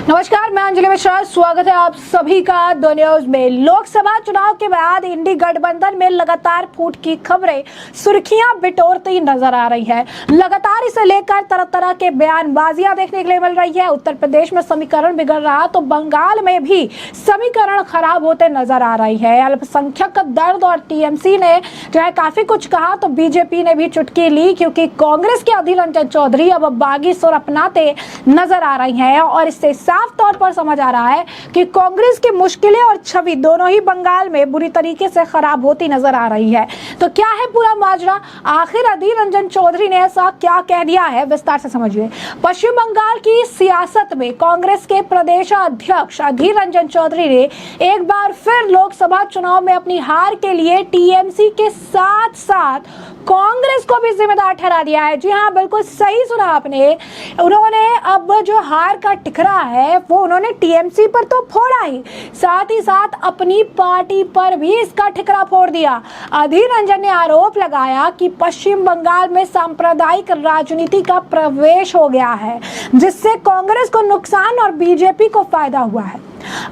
नमस्कार, मैं अंजलि मिश्रा। स्वागत है आप सभी का द न्यूज में। लोकसभा चुनाव के बाद इंडी गठबंधन में लगातार फूट की खबरें सुर्खियां बिटोरती नजर आ रही है। लगातार इसे लेकर तरह तरह के बयानबाजियां देखने के लिए मिल रही है। उत्तर प्रदेश में समीकरण बिगड़ रहा तो बंगाल में भी समीकरण खराब होते नजर आ रही है। अल्पसंख्यक दर्द और टीएमसी ने जो है काफी कुछ कहा तो बीजेपी ने भी चुटकी ली, क्योंकि कांग्रेस के अधीर रंजन चौधरी अब बागी सुर अपनाते नजर आ रही है और इससे साफ तौर पर समझ आ रहा है कि कांग्रेस की मुश्किलें और छवि दोनों ही बंगाल में बुरी तरीके से खराब होती नजर आ रही है। तो क्या है पूरा माजरा, आखिर अधीर रंजन चौधरी ने ऐसा क्या कह दिया है, विस्तार से समझिए। पश्चिम बंगाल की सियासत में कांग्रेस के प्रदेश अध्यक्ष अधीर रंजन चौधरी ने एक बार फिर लोकसभा चुनाव में अपनी हार के लिए टीएमसी के साथ साथ कांग्रेस को भी जिम्मेदार ठहरा दिया है। जी हाँ, बिल्कुल सही सुना आपने। उन्होंने अब जो हार का टिकरा है वो उन्होंने टीएमसी पर तो फोड़ा ही, साथ ही साथ अपनी पार्टी पर भी इसका ठिकरा फोड़ दिया। अधीर रंजन ने आरोप लगाया कि पश्चिम बंगाल में सांप्रदायिक राजनीति का प्रवेश हो गया है, जिससे कांग्रेस को नुकसान और बीजेपी को फायदा हुआ है।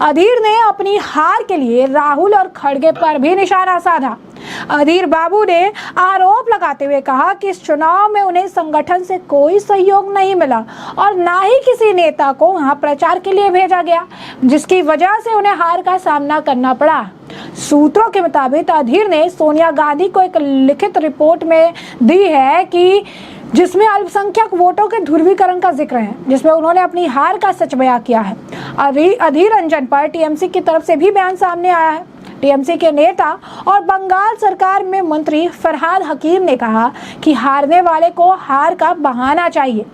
अधीर ने अपनी हार के लिए राहुल और खड़गे पर भी निशाना साधा। अधीर बाबू ने आरोप लगाते हुए कहा कि इस चुनाव में उन्हें संगठन से कोई सहयोग नहीं मिला और ना ही किसी नेता को वहां प्रचार के लिए भेजा गया, जिसकी वजह से उन्हें हार का सामना करना पड़ा। सूत्रों के मुताबिक अधीर ने सोनिया गांधी को एक लिखित रिपोर्ट में दी है कि जिसमें अल्पसंख्यक वोटों के ध्रुवीकरण का जिक्र है, जिसमें उन्होंने अपनी हार का सच बयां किया है। अधीर रंजन पर टीएमसी की तरफ से भी बयान सामने आया है। टीएमसी के नेता और बंगाल सरकार में मंत्री फरहाद हकीम ने कहा कि हारने वाले को हार का बहाना चाहिए।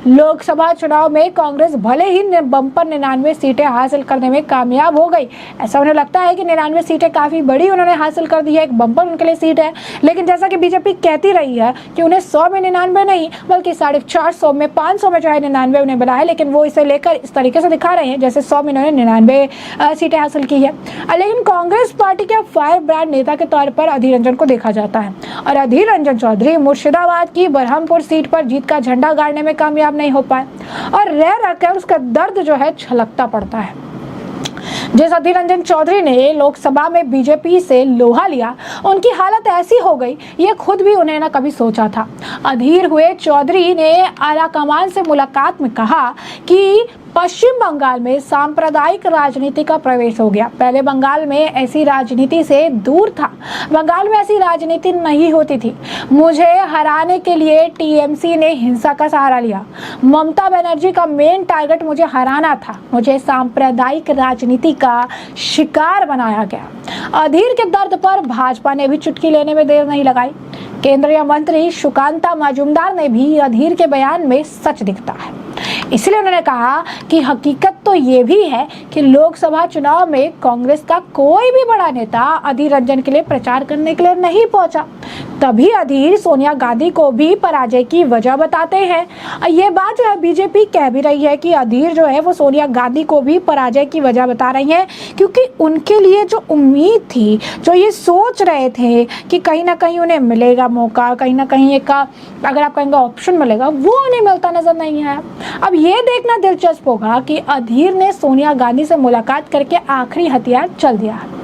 लोकसभा चुनाव में कांग्रेस भले ही बम्पर 99 सीटें हासिल करने में कामयाब हो गई, ऐसा उन्हें लगता है कि 99 सीटें काफी बड़ी उन्होंने हासिल कर दी है, एक बम्पर उनके लिए सीट है। लेकिन जैसा कि बीजेपी कहती रही है कि उन्हें 100 में 99 नहीं बल्कि 450 में 500 में जो है 99 उन्हें मिला है, लेकिन वो इसे लेकर इस तरीके से दिखा रहे हैं जैसे 100 में उन्होंने 99 सीटें हासिल की है। लेकिन कांग्रेस पार्टी के फायर ब्रांड नेता के तौर पर अधीर रंजन को देखा जाता है और अधीर रंजन चौधरी मुर्शिदाबाद की बरहमपुर सीट पर जीत का झंडा गाड़ने में कामयाब नहीं हो पाए और रह रहकर उसका दर्द जो है छलकता पड़ता है। जिस अधीर रंजन चौधरी ने लोकसभा में बीजेपी से लोहा लिया, उनकी हालत ऐसी हो गई ये खुद भी उन्हें ना कभी सोचा था। अधीर हुए चौधरी ने आलाकमान से मुलाकात में कहा कि पश्चिम बंगाल में सांप्रदायिक राजनीति का प्रवेश हो गया। पहले बंगाल में ऐसी राजनीति से दूर था, बंगाल में ऐसी राजनीति नहीं होती थी। मुझे हराने के लिए टीएमसी ने हिंसा का सहारा लिया। ममता बनर्जी का मेन टारगेट मुझे हराना था। मुझे सांप्रदायिक राजनीति का शिकार बनाया गया। अधीर के दर्द पर भाजपा ने भी चुटकी लेने में देर नहीं लगाई। केंद्रीय मंत्री सुकांता मजूमदार ने भी अधीर के बयान में सच दिखता है, इसलिए उन्होंने कहा कि हकीकत तो ये भी है कि लोकसभा चुनाव में कांग्रेस का कोई भी बड़ा नेता अधीर रंजन के लिए प्रचार करने के लिए नहीं पहुंचा। तभी अधीर सोनिया गांधी को भी पराजय की वजह बताते हैं। ये बात जो है बीजेपी कह भी रही है कि अधीर जो है वो सोनिया गांधी को भी पराजय की वजह बता रही है, क्योंकि उनके लिए जो उम्मीद थी, जो ये सोच रहे थे कि कहीं ना कहीं उन्हें मिलेगा मौका, कहीं ना कहीं एक अगर आप कहेंगे ऑप्शन मिलेगा, वो उन्हें मिलता नजर नहीं आया। अब ये देखना दिलचस्प होगा कि अधीर ने सोनिया गांधी से मुलाकात करके आखिरी हथियार चल दिया है।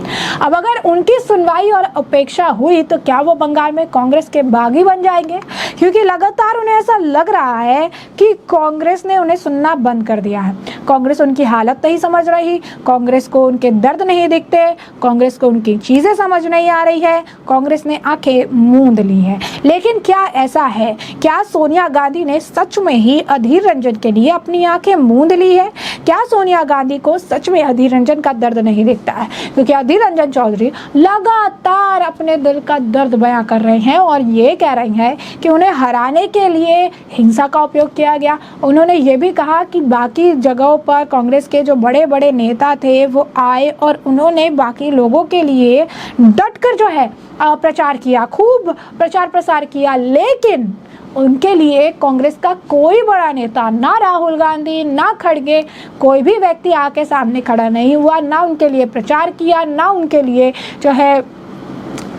अब अगर उनकी सुनवाई और अपेक्षा हुई तो क्या वो बंगाल में कांग्रेस के बागी बन जाएंगे, क्योंकि लगातार उन्हें ऐसा लग रहा है कि कांग्रेस ने उन्हें सुनना बंद कर दिया है। कांग्रेस उनकी हालत नहीं समझ रही, कांग्रेस को उनके दर्द नहीं दिखते, कांग्रेस को उनकी चीजें समझ नहीं आ रही है, कांग्रेस ने आंखें मूंद ली है। लेकिन क्या ऐसा है, क्या सोनिया गांधी ने सच में ही अधीर रंजन के लिए अपनी आंखें मूंद ली है? क्या सोनिया गांधी को सच में अधीर रंजन का दर्द नहीं दिखता है? क्योंकि अधीर रंजन चौधरी लगातार अपने दिल का दर्द बयां कर रहे हैं और ये कह रही हैं कि उन्हें हराने के लिए हिंसा का उपयोग किया गया। उन्होंने ये भी कहा कि बाकी जगहों पर कांग्रेस के जो बड़े बड़े नेता थे वो आए और उन्होंने बाकी लोगों के लिए डटकर जो है प्रचार किया, खूब प्रचार प्रसार किया, लेकिन उनके लिए कांग्रेस का कोई बड़ा नेता, ना राहुल गांधी ना खड़गे, कोई भी व्यक्ति आके सामने खड़ा नहीं हुआ, ना उनके लिए प्रचार किया, ना उनके लिए जो है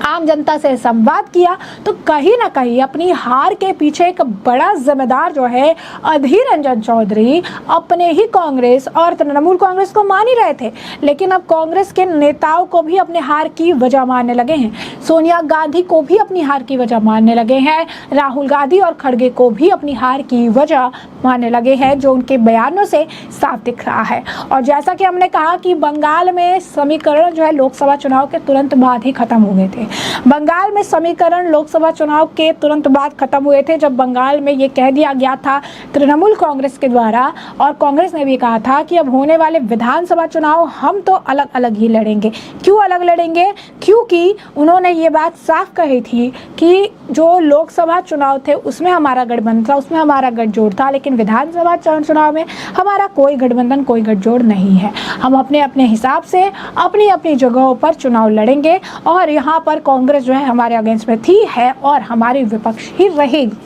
आम जनता से संवाद किया, तो कहीं ना कहीं अपनी हार के पीछे एक बड़ा जिम्मेदार जो है अधीर रंजन चौधरी अपने ही कांग्रेस और तृणमूल कांग्रेस को मान ही रहे थे, लेकिन अब कांग्रेस के नेताओं को भी अपने हार की वजह मानने लगे हैं। सोनिया गांधी को भी अपनी हार की वजह मानने लगे हैं, राहुल गांधी और खड़गे को भी अपनी हार की वजह मानने लगे हैं, जो उनके बयानों से साफ दिख रहा है। और जैसा कि हमने कहा कि बंगाल में समीकरण जो है लोकसभा चुनाव के तुरंत बाद ही खत्म हो गए थे। बंगाल में समीकरण लोकसभा चुनाव के तुरंत बाद खत्म हुए थे, जब बंगाल में ये कह दिया गया था तृणमूल कांग्रेस के द्वारा, और कांग्रेस ने भी कहा था कि अब होने वाले विधानसभा चुनाव हम तो अलग अलग ही लड़ेंगे। क्यों अलग लड़ेंगे? क्योंकि उन्होंने ये बात साफ कही थी कि जो लोकसभा चुनाव थे उसमें हमारा गठबंधन था, उसमें हमारा गठजोड़ था, लेकिन विधानसभा चुनाव में हमारा कोई गठबंधन, कोई गठजोड़ नहीं है। हम अपने अपने हिसाब से अपनी अपनी जगहों पर चुनाव लड़ेंगे, और यहाँ पर कांग्रेस जो है हमारे अगेंस्ट में थी, है और हमारी विपक्ष ही रहेगी।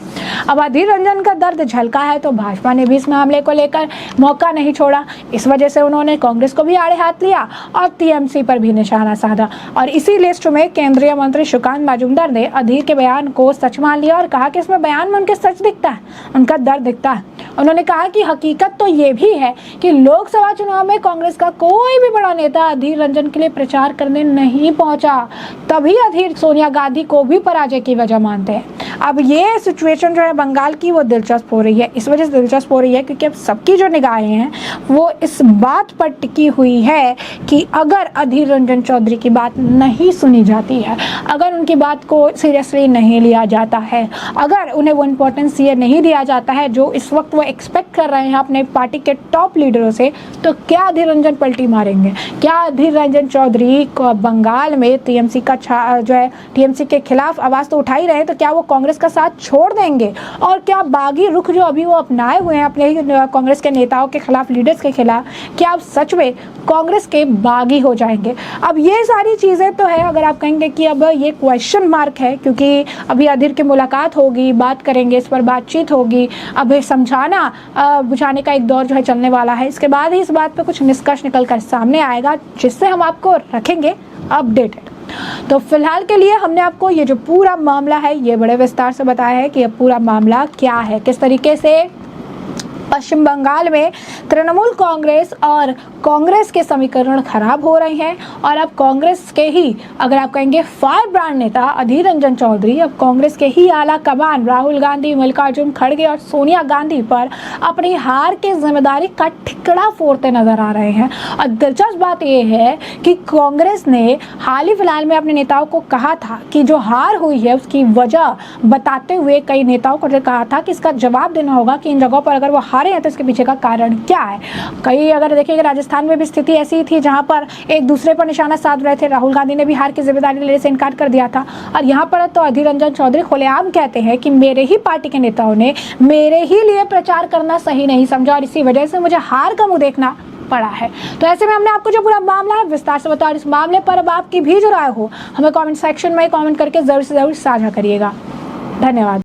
अब अधीर रंजन का दर्द झलका है, तो भाजपा ने भी इस मामले को लेकर मौका नहीं छोड़ा। इस वजह से उन्होंने कांग्रेस को भी आड़े हाथ लिया और टीएमसी पर भी निशाना साधा, और इसी लिस्ट में केंद्रीय मंत्री सुकांत मजूमदार ने अधीर के बयान को सच मान लिया और कहा कि इसमें बयान में उनके सच दिखता है, उनका दर्द दिखता है। उन्होंने कहा कि हकीकत तो ये भी है कि लोकसभा चुनाव में कांग्रेस का कोई भी बड़ा नेता अधीर रंजन के लिए प्रचार करने नहीं पहुंचा, तभी अधीर सोनिया गांधी को भी पराजय की वजह मानते हैं। अब ये सिचुएशन जो है बंगाल की, वो दिलचस्प हो रही है। इस वजह से दिलचस्प हो रही है क्योंकि अब सबकी जो निगाहें हैं वो इस बात पर टिकी हुई है कि अगर अधीर रंजन चौधरी की बात नहीं सुनी जाती है, अगर उनकी बात को सीरियसली नहीं लिया जाता है, अगर उन्हें वो इम्पोर्टेंस ये नहीं दिया जाता है जो इस वक्त वो एक्सपेक्ट कर रहे हैं अपने पार्टी के टॉप लीडरों से, तो क्या अधीर रंजन पलटी मारेंगे? क्या अधीर रंजन चौधरी को बंगाल में टीएमसी का जो है टीएमसी के खिलाफ आवाज़ तो उठा ही रहे हैं, तो क्या वो कांग्रेस का साथ छोड़ देंगे? और क्या बागी रुख जो अभी वो अपनाए हुए हैं अपने कांग्रेस के नेताओं के खिलाफ, लीडर्स के खिलाफ, क्या अब सच में कांग्रेस के बागी हो जाएंगे? अब ये सारी चीज़ें तो है, अगर आप कहेंगे कि अब ये क्वेश्चन मार्क है, क्योंकि अभी अधीर की मुलाकात होगी, बात करेंगे, इस पर बातचीत होगी, अब समझाना बुझाने का एक दौर जो है चलने वाला है। इसके बाद ही इस बात पे कुछ निष्कर्ष निकल कर सामने आएगा, जिससे हम आपको रखेंगे अपडेटेड। तो फिलहाल के लिए हमने आपको ये जो पूरा मामला है ये बड़े विस्तार से बताया है कि ये पूरा मामला क्या है, किस तरीके से पश्चिम बंगाल में तृणमूल कांग्रेस और कांग्रेस के समीकरण खराब हो रहे हैं, और अब कांग्रेस के ही, अगर आप कहेंगे फायर ब्रांड नेता अधीर रंजन चौधरी अब कांग्रेस के ही आला कमान राहुल गांधी, मल्लिकार्जुन खड़गे और सोनिया गांधी पर अपनी हार की जिम्मेदारी का ठिकड़ा फोड़ते नजर आ रहे हैं। और दिलचस्प बात यह है कि कांग्रेस ने हाल ही फिलहाल में अपने नेताओं को कहा था कि जो हार हुई है उसकी वजह बताते हुए कई नेताओं को कहा था कि इसका जवाब देना होगा कि इन जगहों पर अगर वो हारे हैं तो इसके पीछे का कारण क्या है। कई अगर देखिएगा राजस्थान में भी स्थिति ऐसी थी जहां पर एक दूसरे पर निशाना साध रहे थे, राहुल गांधी ने भी हार की जिम्मेदारी लेने से इनकार कर दिया था, और यहाँ पर तो अधीर रंजन चौधरी खुलेआम कहते हैं कि मेरे ही पार्टी के नेताओं ने मेरे ही लिए प्रचार करना सही नहीं समझा और इसी वजह से मुझे हार का मुंह देखना पड़ा है। तो ऐसे में हमने आपको जो पूरा मामला है विस्तार से बताया, इस मामले पर अब आपकी भी जो राय हो हमें कमेंट सेक्शन में कमेंट करके जरूर से जरूर साझा करिएगा। धन्यवाद।